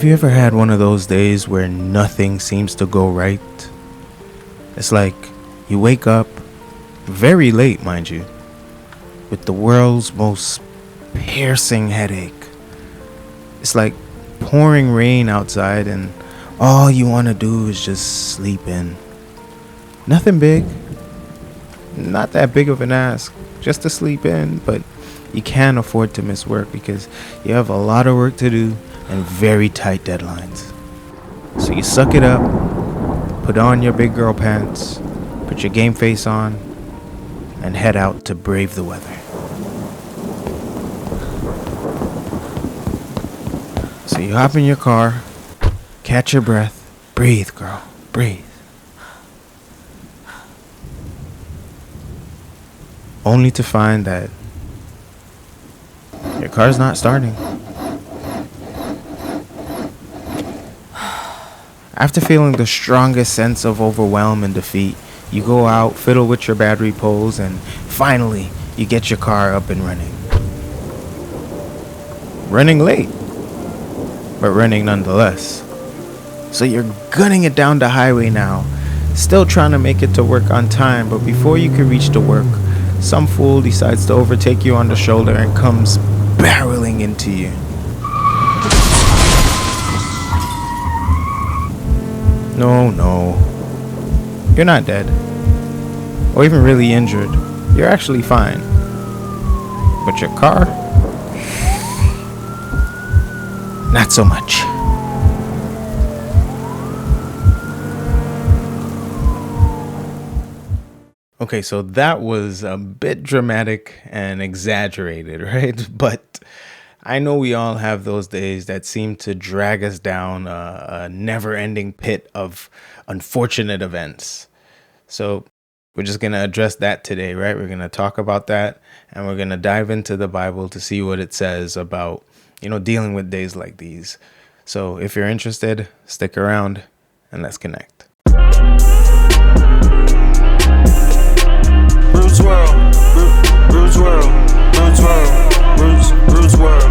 Have you ever had one of those days where nothing seems to go right? It's like you wake up very late, mind you, with the world's most piercing headache. It's like pouring rain outside and all you want to do is just sleep in. Nothing big, not that big of an ask, just to sleep in, but you can't afford to miss work because you have a lot of work to do and very tight deadlines. So you suck it up, put on your big girl pants, put your game face on, and head out to brave the weather. So you hop in your car, catch your breath, breathe, girl, breathe. Only to find that your car's not starting. After feeling the strongest sense of overwhelm and defeat, you go out, fiddle with your battery poles, and finally, you get your car up and running. Running late, but running nonetheless. So you're gunning it down the highway now, still trying to make it to work on time, but before you can reach to work, some fool decides to overtake you on the shoulder and comes barreling into you. No, you're not dead, or even really injured. You're actually fine. But your car? Not so much. Okay, so that was a bit dramatic and exaggerated, right? But I know we all have those days that seem to drag us down a never-ending pit of unfortunate events. So we're just going to address that today, right? We're going to talk about that, and we're going to dive into the Bible to see what it says about, dealing with days like these. So if you're interested, stick around and let's connect. Roots World, Roots World, Roots World, Roots World,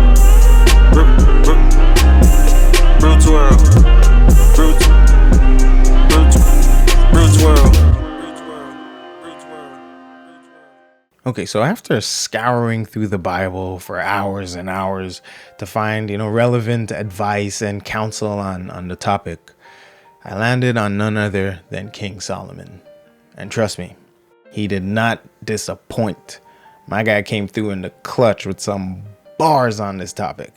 Roots World, Roots World. Okay, so after scouring through the Bible for hours and hours to find, relevant advice and counsel on the topic, I landed on none other than King Solomon. And trust me, he did not disappoint. My guy came through in the clutch with some bars on this topic,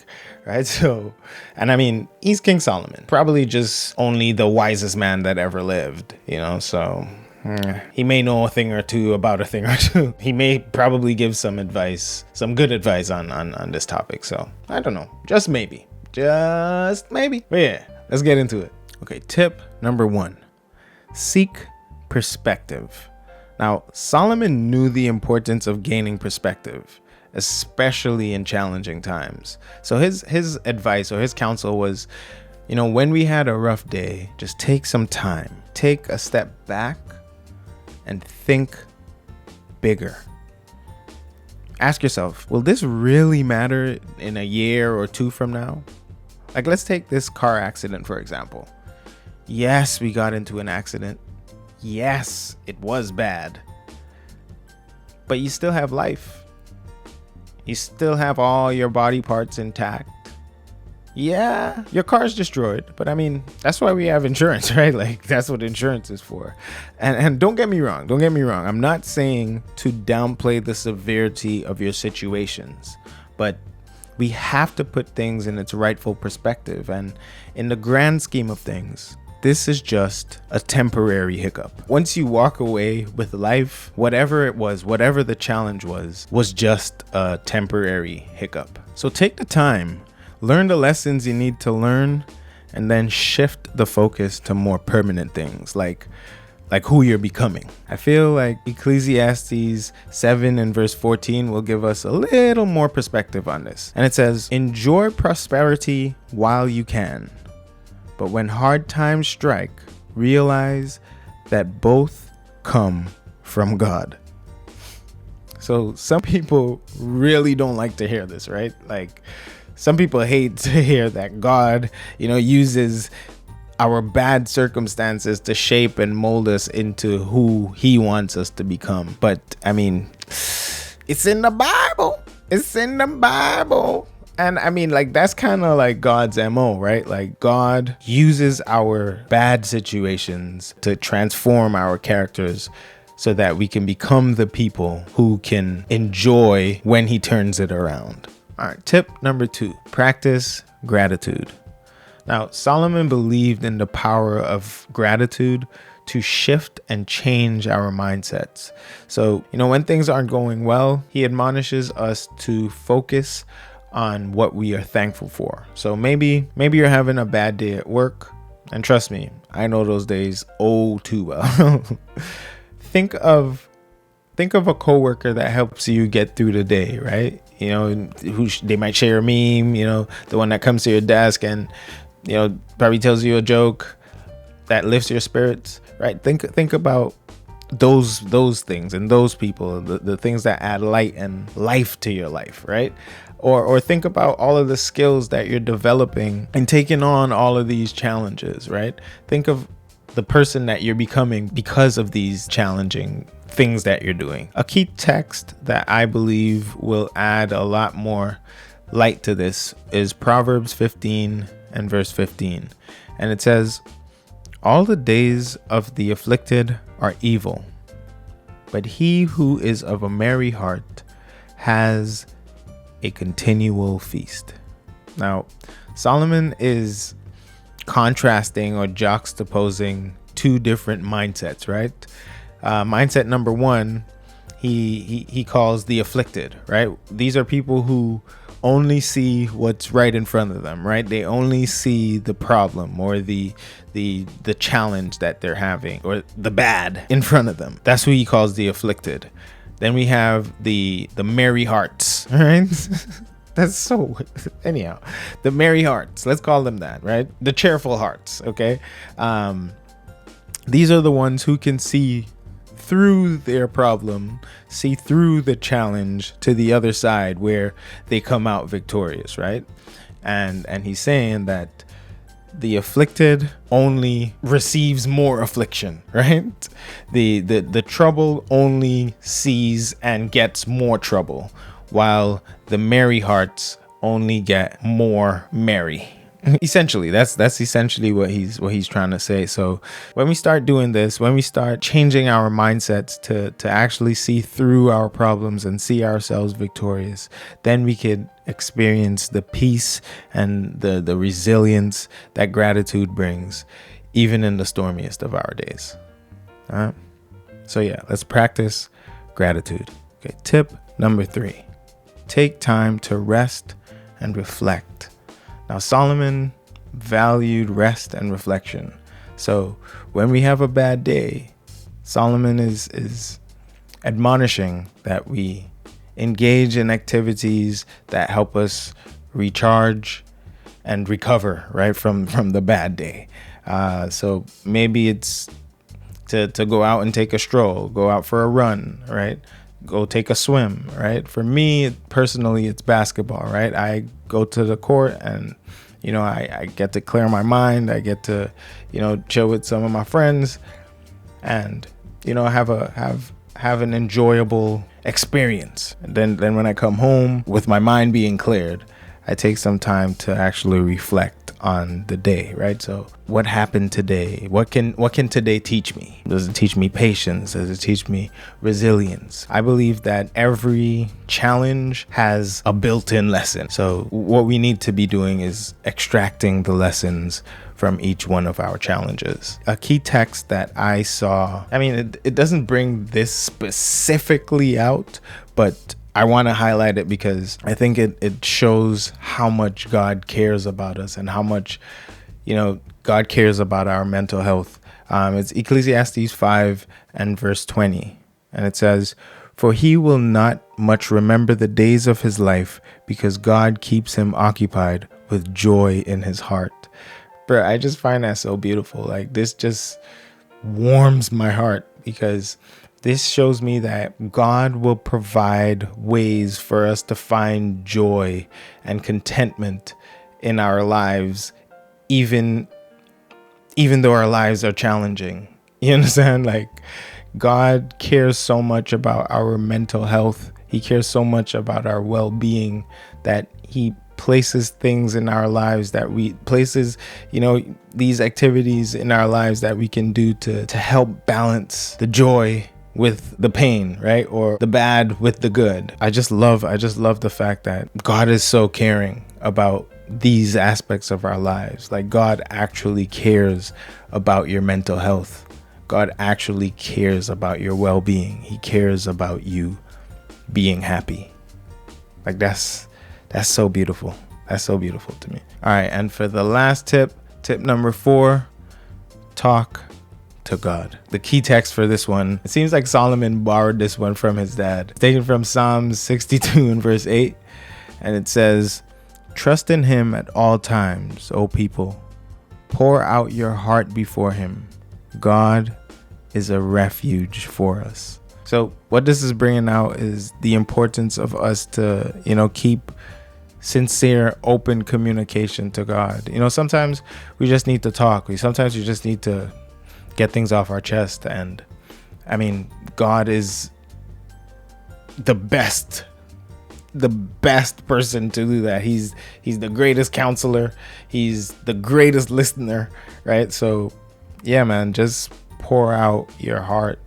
right? So, and I mean, he's King Solomon, probably just only the wisest man that ever lived, so he may know a thing or two about a thing or two. He may probably give some advice, some good advice on this topic. So I don't know, just maybe. But yeah, let's get into it. Okay, tip number 1, seek perspective. Now, Solomon knew the importance of gaining perspective, especially in challenging times. So his advice or his counsel was, when we had a rough day, just take some time, take a step back and think bigger. Ask yourself, will this really matter in a year or 2 from now? Like, let's take this car accident, for example. Yes, we got into an accident. Yes, it was bad. But you still have life. You still have all your body parts intact. Yeah, your car's destroyed, but I mean, that's why we have insurance, right? Like, that's what insurance is for. And don't get me wrong. I'm not saying to downplay the severity of your situations, but we have to put things in its rightful perspective. And in the grand scheme of things, this is just a temporary hiccup. Once you walk away with life, whatever it was, whatever the challenge was just a temporary hiccup. So take the time, learn the lessons you need to learn, and then shift the focus to more permanent things like who you're becoming. I feel like Ecclesiastes 7 and verse 14 will give us a little more perspective on this. And it says, enjoy prosperity while you can. But when hard times strike, realize that both come from God. So some people really don't like to hear this, right? Like, Some people hate to hear that God, uses our bad circumstances to shape and mold us into who he wants us to become. But I mean, it's in the Bible. It's in the Bible. And I mean, like, that's kind of like God's MO, right? Like, God uses our bad situations to transform our characters so that we can become the people who can enjoy when he turns it around. All right, tip number 2, practice gratitude. Now, Solomon believed in the power of gratitude to shift and change our mindsets. So, when things aren't going well, he admonishes us to focus on what we are thankful for. So maybe you're having a bad day at work, and trust me, I know those days too well. Think of a coworker that helps you get through the day, right? They might share a meme, the one that comes to your desk and probably tells you a joke that lifts your spirits, right? Think about those things and those people, the things that add light and life to your life, right? Or think about all of the skills that you're developing and taking on all of these challenges, right? Think of the person that you're becoming because of these challenging things that you're doing. A key text that I believe will add a lot more light to this is Proverbs 15 and verse 15. And it says, "All the days of the afflicted are evil, but he who is of a merry heart has a continual feast." Now, Solomon is contrasting or juxtaposing two different mindsets, right? Mindset number 1, he calls the afflicted, right? These are people who only see what's right in front of them, right? They only see the problem or the challenge that they're having or the bad in front of them. That's who he calls the afflicted. Then we have the merry hearts, right? That's so, anyhow, the merry hearts, let's call them that, right? The cheerful hearts, okay? These are the ones who can see through their problem, see through the challenge to the other side where they come out victorious, right? And he's saying that the afflicted only receives more affliction, right? The trouble only sees and gets more trouble, while the merry hearts only get more merry. Essentially, that's essentially what he's trying to say. So when we start doing this, when we start changing our mindsets to actually see through our problems and see ourselves victorious, then we could experience the peace and the resilience that gratitude brings, even in the stormiest of our days. All right. So yeah, let's practice gratitude. Okay. Tip number 3, take time to rest and reflect. Now, Solomon valued rest and reflection. So when we have a bad day, Solomon is admonishing that we engage in activities that help us recharge and recover, right, from the bad day. So maybe it's to go out and take a stroll, go out for a run, right? Go take a swim, right? For me personally, it's basketball, right? I go to the court and, I get to clear my mind. I get to, chill with some of my friends and, have an enjoyable experience. And then when I come home with my mind being cleared, I take some time to actually reflect on the day, right? So what happened today? What can today teach me? Does it teach me patience? Does it teach me resilience? I believe that every challenge has a built-in lesson. So what we need to be doing is extracting the lessons from each one of our challenges. A key text that I saw, it doesn't bring this specifically out, but I want to highlight it because I think it shows how much God cares about us and how much, God cares about our mental health. It's Ecclesiastes 5 and verse 20. And it says, "For he will not much remember the days of his life because God keeps him occupied with joy in his heart." Bro, I just find that so beautiful. Like, this just warms my heart because This shows me that God will provide ways for us to find joy and contentment in our lives, even though our lives are challenging. You understand? Like, God cares so much about our mental health. He cares so much about our well-being that he places things in our lives these activities in our lives that we can do to help balance the joy with the pain, right? Or the bad with the good. I just love the fact that God is so caring about these aspects of our lives. Like, God actually cares about your mental health. God actually cares about your well-being. He cares about you being happy. Like, that's so beautiful. That's so beautiful to me. All right, and for the last tip number 4, talk to God. The key text for this one, it seems like Solomon borrowed this one from his dad. It's taken from Psalms 62 and verse 8, and it says, "Trust in him at all times, O people. Pour out your heart before him. God is a refuge for us." So what this is bringing out is the importance of us to, keep sincere, open communication to God. Sometimes we just need to talk. Sometimes we just need to get things off our chest. And I mean, God is the best person to do that. He's the greatest counselor. He's the greatest listener, right? So yeah, man, just pour out your heart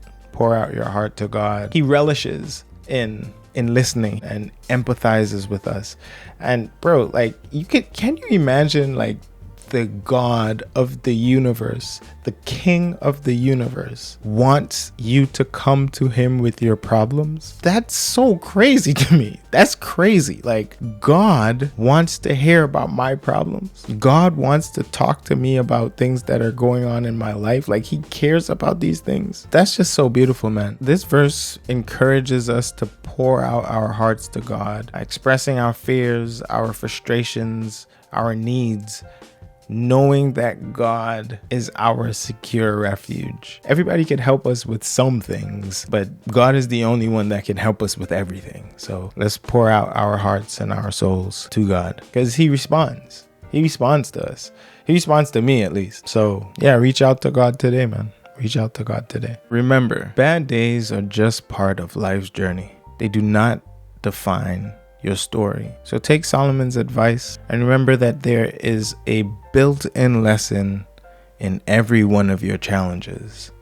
to God. He relishes in listening and empathizes with us. And bro, like, can you imagine, like, the God of the universe, the King of the universe, wants you to come to him with your problems? That's so crazy to me. That's crazy. Like, God wants to hear about my problems. God wants to talk to me about things that are going on in my life. Like, he cares about these things. That's just so beautiful, man. This verse encourages us to pour out our hearts to God, expressing our fears, our frustrations, our needs, knowing that God is our secure refuge. Everybody can help us with some things, but God is the only one that can help us with everything. So let's pour out our hearts and our souls to God, because he responds. He responds to us. He responds to me, at least. So yeah, reach out to God today, man. Reach out to God today. Remember, bad days are just part of life's journey. They do not define your story. So take Solomon's advice and remember that there is a built-in lesson in every one of your challenges.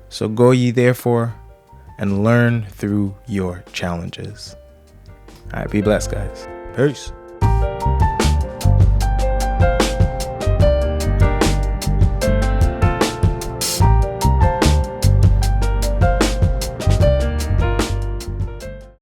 So go ye therefore and learn through your challenges. All right, be blessed, guys. Peace.